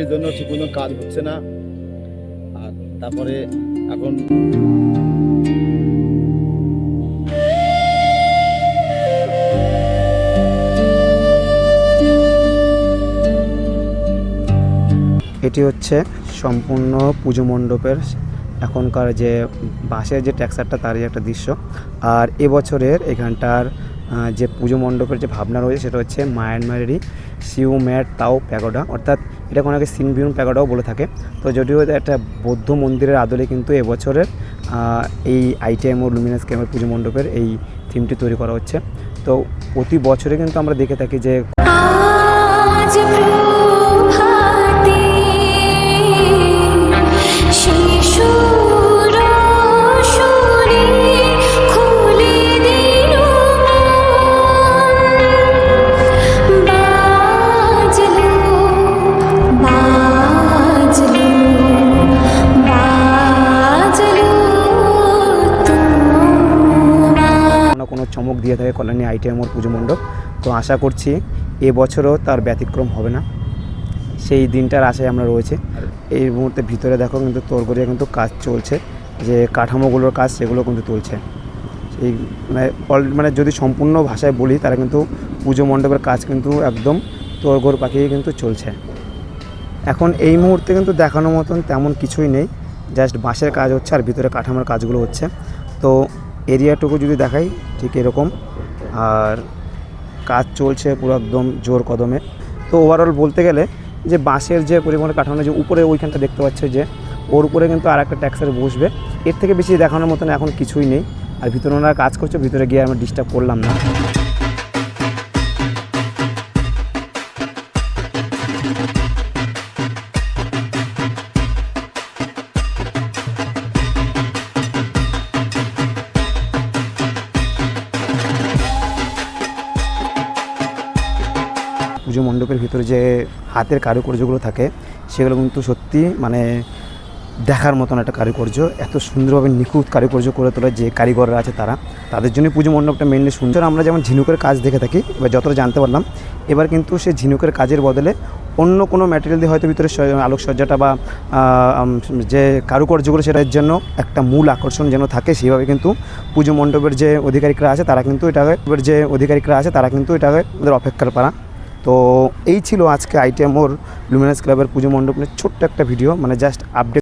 বৃষ্টির জন্য ঠিক মতো কাজ হচ্ছে না। আর তারপরে এখন এটি হচ্ছে সম্পূর্ণ পুজো মণ্ডপের এখনকার যে বাঁশের যে টেক্সচারটা তারই একটা দৃশ্য। আর এবছরের এখানটার যে পুজো মণ্ডপের যে ভাবনা রয়েছে সেটা হচ্ছে মায়ানমারেরই সিউ ম্যাট তাও প্যাগোডা, অর্থাৎ এটাকে অনেকে সিনভিউন প্যাগোডাও বলে থাকে। তো যদিও একটা বৌদ্ধ মন্দিরের আদলে কিন্তু এবছরের এই আইটিএমও লুমিনাস ক্যাম্পের পুজো মণ্ডপের এই থিমটি তৈরি করা হচ্ছে। তো প্রতি বছরে কিন্তু আমরা দেখে থাকি যে কোনো চমক দিয়ে থাকে কল্যাণী আইটিএমওর পুজো মণ্ডপ। তো আশা করছি এবছরও তার ব্যতিক্রম হবে না, সেই দিনটার আশায় আমরা রয়েছে। এই মুহূর্তে ভিতরে দেখো কিন্তু তোড়গড়িয়া কিন্তু কাজ চলছে, যে কাঠামোগুলোর কাজ সেগুলো কিন্তু চলছে। সেই মানে যদি সম্পূর্ণ ভাষায় বলি তারা কিন্তু পুজো মণ্ডপের কাজ কিন্তু একদম তোড়গড় পাকিয়ে কিন্তু চলছে। এখন এই মুহূর্তে কিন্তু দেখানোর মতন তেমন কিছুই নেই, জাস্ট বাঁশের কাজ হচ্ছে আর ভিতরে কাঠামোর কাজগুলো হচ্ছে। তো এরিয়াটুকু যদি দেখাই ঠিক এরকম, আর কাজ চলছে পুরো একদম জোর কদমে। তো ওভারঅল বলতে গেলে যে বাঁশের যে পরিমাণে কাঠামো, যে উপরে ওইখানটা দেখতে পাচ্ছে যে ওর উপরে কিন্তু আর একটা ট্যাক্সার বসবে, এর থেকে বেশি দেখানোর মতন এখন কিছুই নেই। আর ভিতরে ওনারা কাজ করছে, ভিতরে গিয়ে আমরা ডিস্টার্ব করলাম না। পুজো মণ্ডপের ভিতরে যে হাতের কারুকার্যগুলো থাকে সেগুলো কিন্তু সত্যি মানে দেখার মতন একটা কারুকার্য, এত সুন্দরভাবে নিখুঁত কারুকার্য করে তোলা যে কারিগররা আছে তাদের জন্য পুজো মণ্ডপটা মেনলি সুন্দর। আমরা যেমন ঝিনুকের কাজ দেখে থাকি, এবার যতটা জানতে পারলাম এবার কিন্তু সে ঝিনুকের কাজের বদলে অন্য কোনো ম্যাটেরিয়াল দিয়ে হয়তো ভিতরে আলোকসজ্জাটা বা যে কারুকার্যগুলো সেটার জন্য একটা মূল আকর্ষণ যেন থাকে, সেইভাবে কিন্তু পুজো মণ্ডপের যে অধিকারিকরা আছে তারা কিন্তু এটাকে ওদের অপেক্ষার পারা। তো এই ছিল আজকে আইটিএমওর লুমিনাস ক্লাবের পুজো মণ্ডপের ছোট্ট একটা ভিডিও, মানে জাস্ট আপডেট।